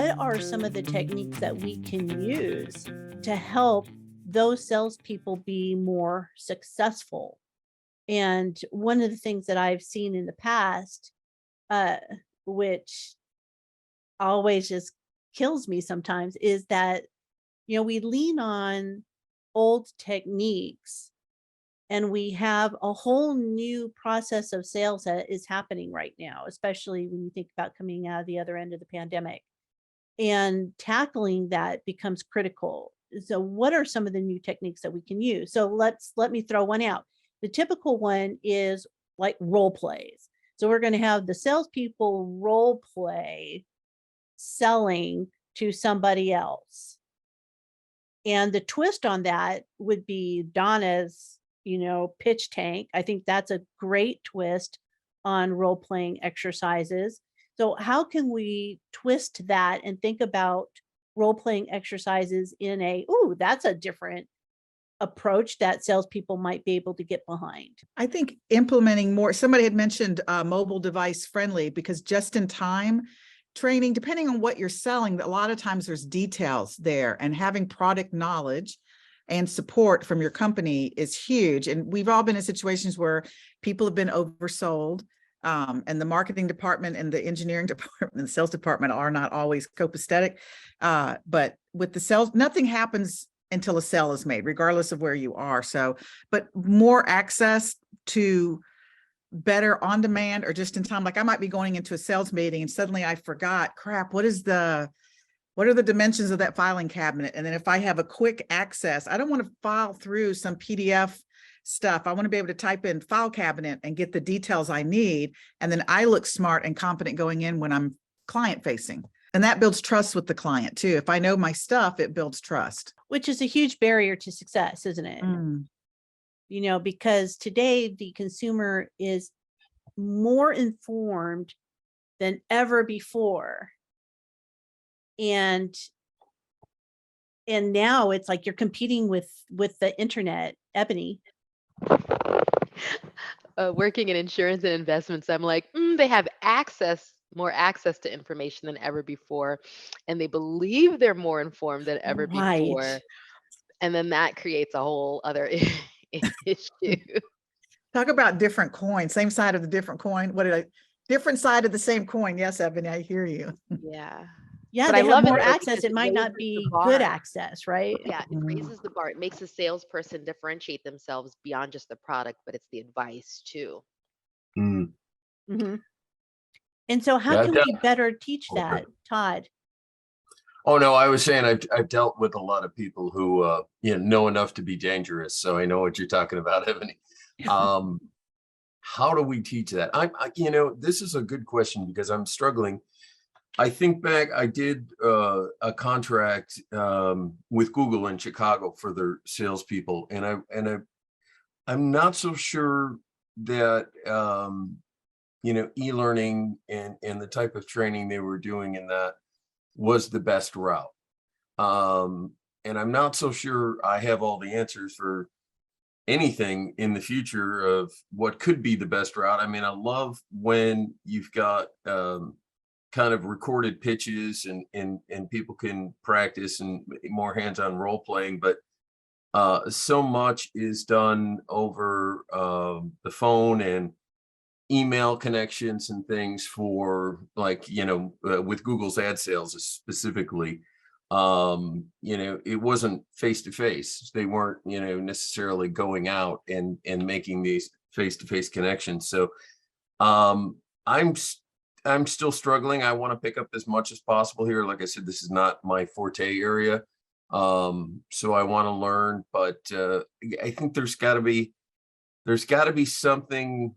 what are some of the techniques that we can use to help those salespeople be more successful? And one of the things that I've seen in the past, uh, which always just kills me sometimes, is that, we lean on old techniques and we have a whole new process of sales that is happening right now, especially when you think about coming out of the other end of the pandemic. And tackling that becomes critical. So what are some of the new techniques that we can use? So let me throw one out. The typical one is like role plays. So we're going to have the salespeople role play selling to somebody else. And the twist on that would be Donna's, pitch tank. I think that's a great twist on role playing exercises. So how can we twist that and think about role playing exercises in that's a different approach that salespeople might be able to get behind? I think implementing more, somebody had mentioned mobile device friendly, because just in time training, depending on what you're selling, a lot of times there's details there, and having product knowledge and support from your company is huge. And we've all been in situations where people have been oversold, and the marketing department and the engineering department and the sales department are not always copacetic. But with the sales, nothing happens until a sale is made, regardless of where you are. So, but more access to better on demand or just in time. Like I might be going into a sales meeting and suddenly I forgot, crap, what are the dimensions of that filing cabinet? And then if I have a quick access, I don't want to file through some PDF stuff. I want to be able to type in file cabinet and get the details I need. And then I look smart and competent going in when I'm client facing. And that builds trust with the client too. If I know my stuff, it builds trust. Which is a huge barrier to success, isn't it? Because today the consumer is more informed than ever before. And now it's like you're competing with the internet, Ebony. Working in insurance and investments, I'm like, they have more access to information than ever before, and they believe they're more informed than ever before, Right. and then that creates a whole other issue. Talk about different coins, same side of the different coin. Different side of the same coin. Yes, Ebony, I hear you. Yeah. Yeah, But they I have love more it access. because It it might not raises the be bar. good access, right? Yeah, it raises the bar. It makes a salesperson differentiate themselves beyond just the product, but it's the advice too. And so how can we better teach that, Todd? Oh, no, I was saying I've dealt with a lot of people who know enough to be dangerous. So I know what you're talking about, Ebony. How do we teach that? This is a good question because I'm struggling. I think back, I did a contract with Google in Chicago for their salespeople, and I'm not so sure that e-learning and the type of training they were doing in that was the best route. And I'm not so sure I have all the answers for anything in the future of what could be the best route. I mean, I love when you've got kind of recorded pitches and people can practice and more hands-on role playing, but so much is done over the phone and email connections and things for with Google's ad sales specifically. It wasn't face-to-face. They weren't necessarily going out and making these face-to-face connections. So I'm still struggling. I want to pick up as much as possible here. Like I said, this is not my forte area. So I want to learn, but I think there's got to be something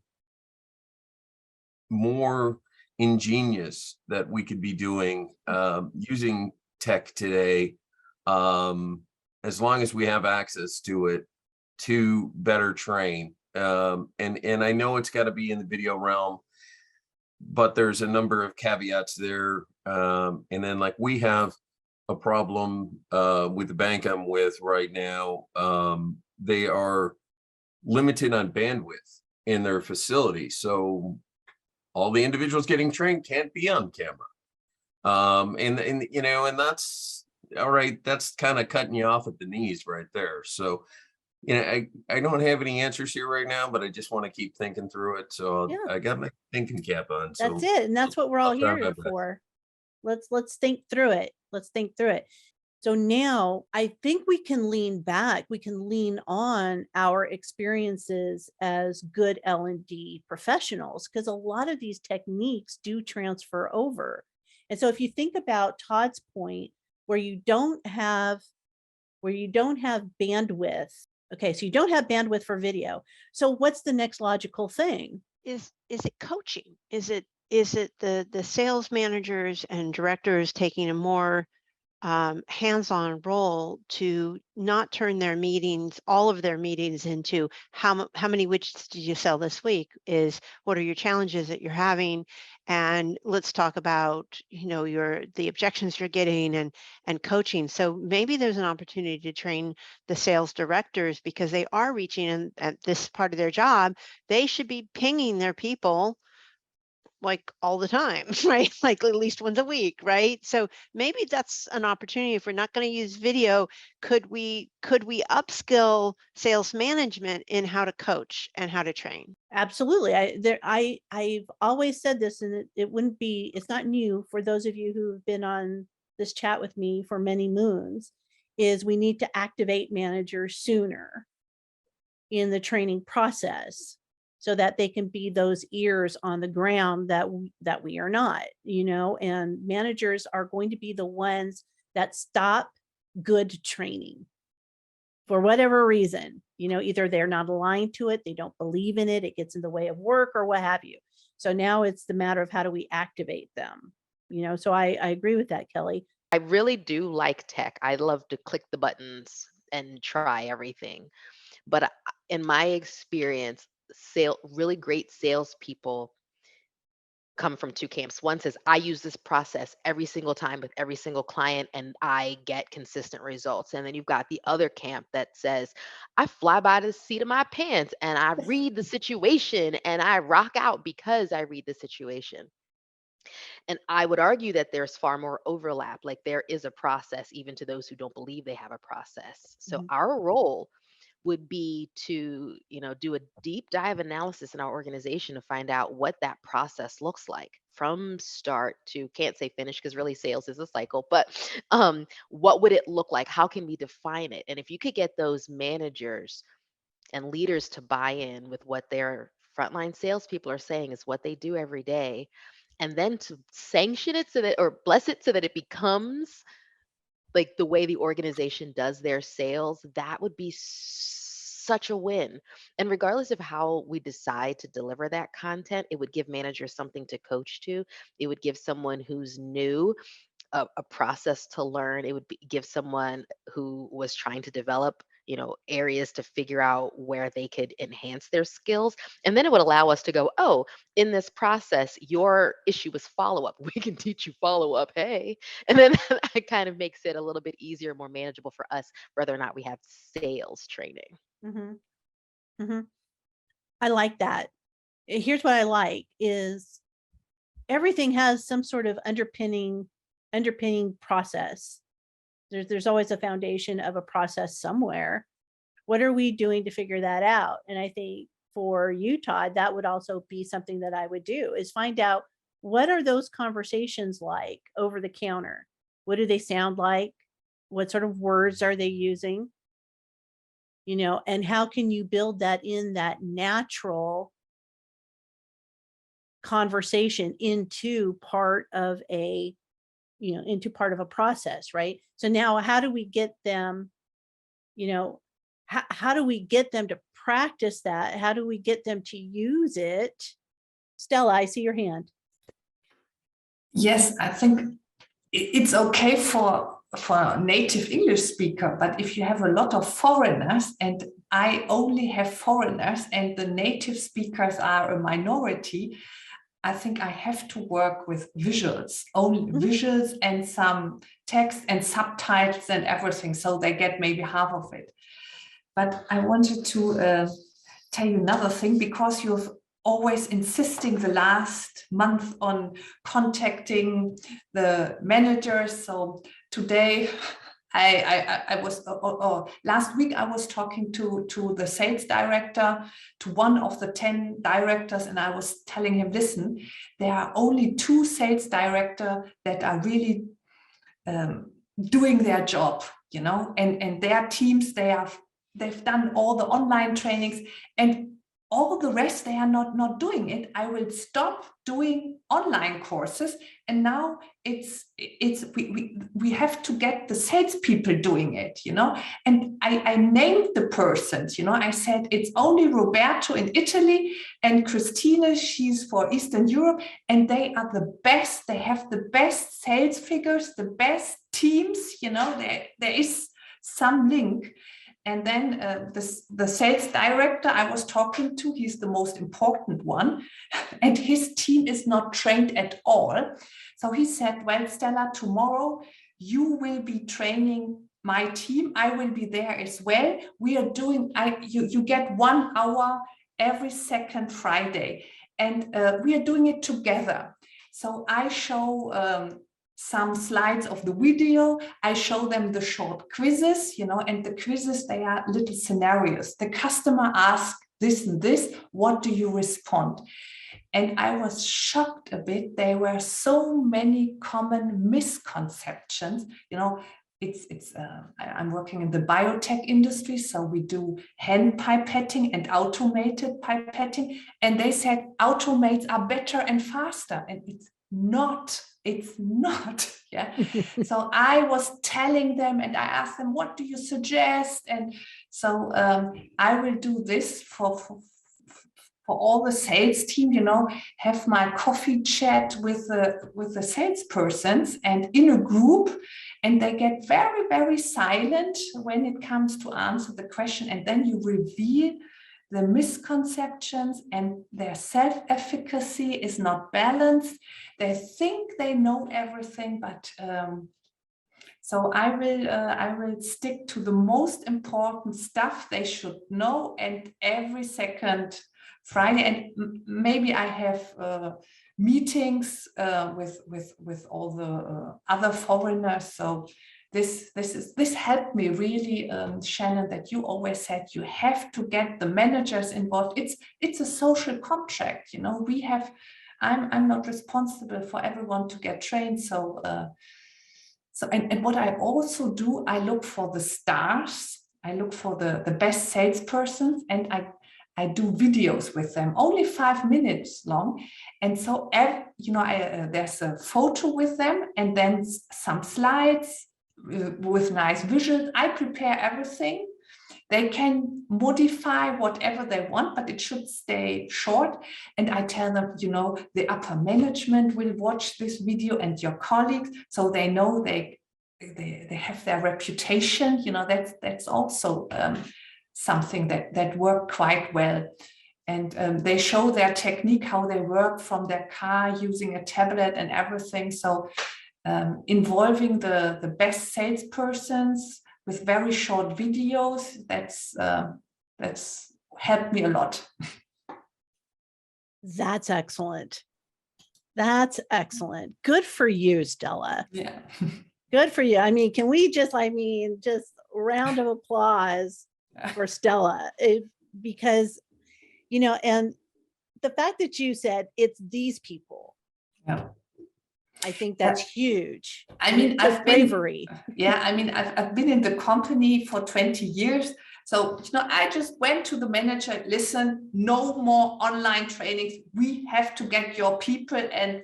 more ingenious that we could be doing using tech today, as long as we have access to it, to better train. And I know it's got to be in the video realm, but there's a number of caveats there. And then like we have a problem with the bank I'm with right now. They are limited on bandwidth in their facility. So all the individuals getting trained can't be on camera. And and that's all right. That's kind of cutting you off at the knees right there. So, I don't have any answers here right now, but I just want to keep thinking through it. So Yeah, I got my thinking cap on. that's So it. And that's what we're all I'll try my here best. for. Let's think through it. Let's think through it. So now I think we can lean back. We can lean on our experiences as good L&D professionals because a lot of these techniques do transfer over. And so if you think about Todd's point where you don't have bandwidth. Okay, so you don't have bandwidth for video. So what's the next logical thing? Is it coaching? Is it the sales managers and directors taking a more hands-on role to not turn their meetings, all of their meetings, into how many widgets did you sell this week? Is what are your challenges that you're having, and let's talk about the objections you're getting and coaching. So maybe there's an opportunity to train the sales directors because they are reaching in at this part of their job. They should be pinging their people like all the time, right? Like at least once a week, right? So maybe that's an opportunity. If we're not going to use video, could we upskill sales management in how to coach and how to train? Absolutely. I've always said this, and it's not new for those of you who've been on this chat with me for many moons, is we need to activate managers sooner in the training process so that they can be those ears on the ground that we are not, and managers are going to be the ones that stop good training for whatever reason. Either they're not aligned to it, they don't believe in it, it gets in the way of work or what have you. So now it's the matter of how do we activate them. So I agree with that, Kelly. I really do like tech. I love to click the buttons and try everything. But in my experience, really great salespeople come from two camps. One says, I use this process every single time with every single client and I get consistent results. And then you've got the other camp that says, I fly by the seat of my pants and I read the situation and I rock out because I read the situation. And I would argue that there's far more overlap. Like there is a process, even to those who don't believe they have a process. So Mhm. our role would be to do a deep dive analysis in our organization to find out what that process looks like from start to, can't say finish because really sales is a cycle, but what would it look like? How can we define it? And if you could get those managers and leaders to buy in with what their frontline salespeople are saying is what they do every day, and then to sanction it so that, or bless it so that it becomes like the way the organization does their sales, that would be such a win. And regardless of how we decide to deliver that content, it would give managers something to coach to. It would give someone who's new a process to learn. It would give someone who was trying to develop, areas to figure out where they could enhance their skills. And then it would allow us to go, oh, in this process, your issue was follow up. We can teach you follow up. Hey. And then it kind of makes it a little bit easier, more manageable for us, whether or not we have sales training. Mhm. Mhm. I like that. Here's what I like is everything has some sort of underpinning process. There's always a foundation of a process somewhere. What are we doing to figure that out? And I think for you, Todd, that would also be something that I would do is find out what are those conversations like over the counter? What do they sound like? What sort of words are they using? And how can you build that in that natural conversation into part of a process, right? So now how do we get them, how do we get them to practice that? How do we get them to use it? Stella, I see your hand. Yes, I think it's okay for a native English speaker, but if you have a lot of foreigners, and I only have foreigners and the native speakers are a minority, I think I have to work with visuals, only visuals and some text and subtitles and everything, so they get maybe half of it. But I wanted to tell you another thing, because you've always insisting the last month on contacting the managers. So today, I was last week I was talking to the sales director, to one of the 10 directors, and I was telling him, listen, there are only 2 sales directors that are really doing their job, you know, and their teams, they've done all the online trainings, and all the rest, they are not doing it. I will stop doing online courses, and now we have to get the salespeople doing it, you know. And I named the persons, you know. I said it's only Roberto in Italy and Christina, she's for Eastern Europe, and they are the best. They have the best sales figures, the best teams, you know. There is some link. And then the sales director I was talking to, he's the most important one, and his team is not trained at all. So he said, well, Stella, tomorrow you will be training my team. I will be there as well. We are doing, you get 1 hour every second Friday, and we are doing it together. So I show some slides of the video. I show them the short quizzes, you know, and the quizzes, they are little scenarios. The customer asks this and this, what do you respond? And I was shocked a bit. There were so many common misconceptions, you know. I'm working in the biotech industry, so we do hand pipetting and automated pipetting. And they said automates are better and faster, and it's not. Yeah. So I was telling them, and I asked them, what do you suggest? And so I will do this for all the sales team, you know, have my coffee chat with the salespersons and in a group, and they get very, very silent when it comes to answer the question. And then you reveal the misconceptions, and their self-efficacy is not balanced. They think they know everything, but so I will stick to the most important stuff they should know, and every second Friday, and maybe I have meetings with all the other foreigners. So this helped me really, Shannon, that you always said you have to get the managers involved. It's a social contract, you know. I'm not responsible for everyone to get trained. So and what I also do, I look for the stars. I look for the best salespersons, and I do videos with them, only 5 minutes long. And so, you know, there's a photo with them, and then some slides with nice visuals. I prepare everything. They can modify whatever they want, but it should stay short. And I tell them, you know, the upper management will watch this video, and your colleagues, so they know they have their reputation. You know, that's also something that worked quite well. And they show their technique, how they work from their car using a tablet and everything. So involving the best salespersons with very short videos, that's helped me a lot. That's excellent. That's excellent. Good for you, Stella. Yeah. Good for you. I mean, can we just round of applause for Stella, because, you know, and the fact that you said it's these people. Yeah. I think that's huge. I mean, I've bravery. I've been in the company for 20 years. So, you know, I just went to the manager, listen, no more online trainings. We have to get your people. And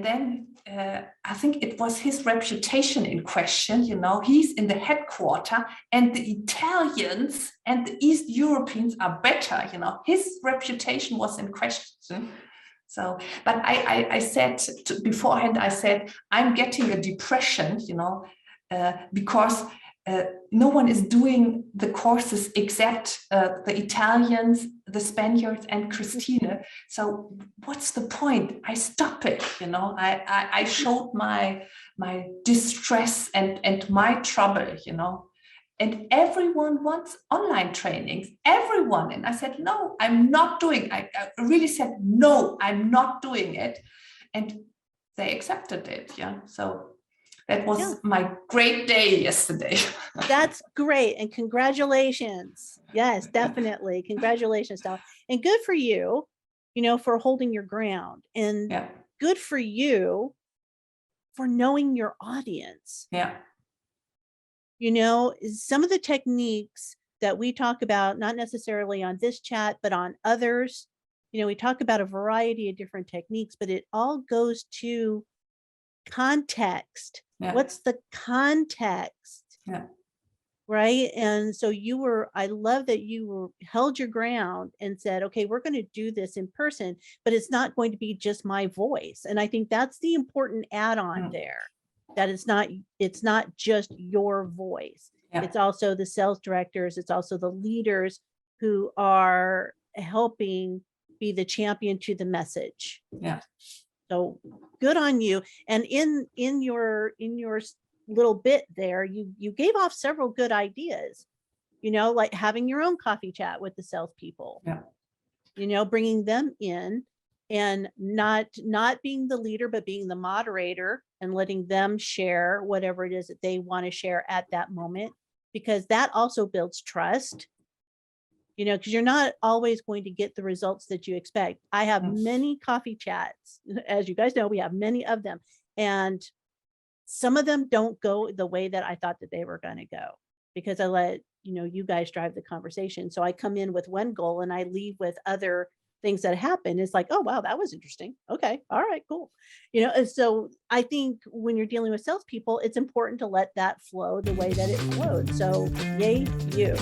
then I think it was his reputation in question. You know, he's in the headquarters, and the Italians and the East Europeans are better. You know, his reputation was in question. So, but I said beforehand, I said, I'm getting a depression, you know, because no one is doing the courses except the Italians, the Spaniards, and Christina. So what's the point? I stop it, you know. I showed my distress and my trouble, you know. And everyone wants online trainings, everyone. And I said, no, I'm not doing, I really said, no, I'm not doing it. And they accepted it. Yeah. So that was my great day yesterday. That's great. And congratulations. Yes, definitely. Congratulations, Stella. And good for you, for holding your ground. And Yeah. good for you for knowing your audience. Yeah. Some of the techniques that we talk about, not necessarily on this chat, but on others, we talk about a variety of different techniques, but it all goes to context. Yeah. What's the context? Yeah. Right. And so I love that you held your ground and said, okay, we're going to do this in person, but it's not going to be just my voice. And I think that's the important add-on there, that it's not just your voice. Yeah. It's also the sales directors. It's also the leaders who are helping be the champion to the message. Yeah. So good on you. And in your little bit there, you gave off several good ideas, like having your own coffee chat with the salespeople, bringing them in and not being the leader, but being the moderator and letting them share whatever it is that they want to share at that moment, because that also builds trust. Because you're not always going to get the results that you expect. I have many coffee chats. As you guys know, we have many of them. And some of them don't go the way that I thought that they were going to go, because I let, you guys drive the conversation. So I come in with one goal and I leave with other things that happen. It's like, oh, wow, that was interesting. Okay. All right, cool. And so I think when you're dealing with salespeople, it's important to let that flow the way that it flowed. So yay, you.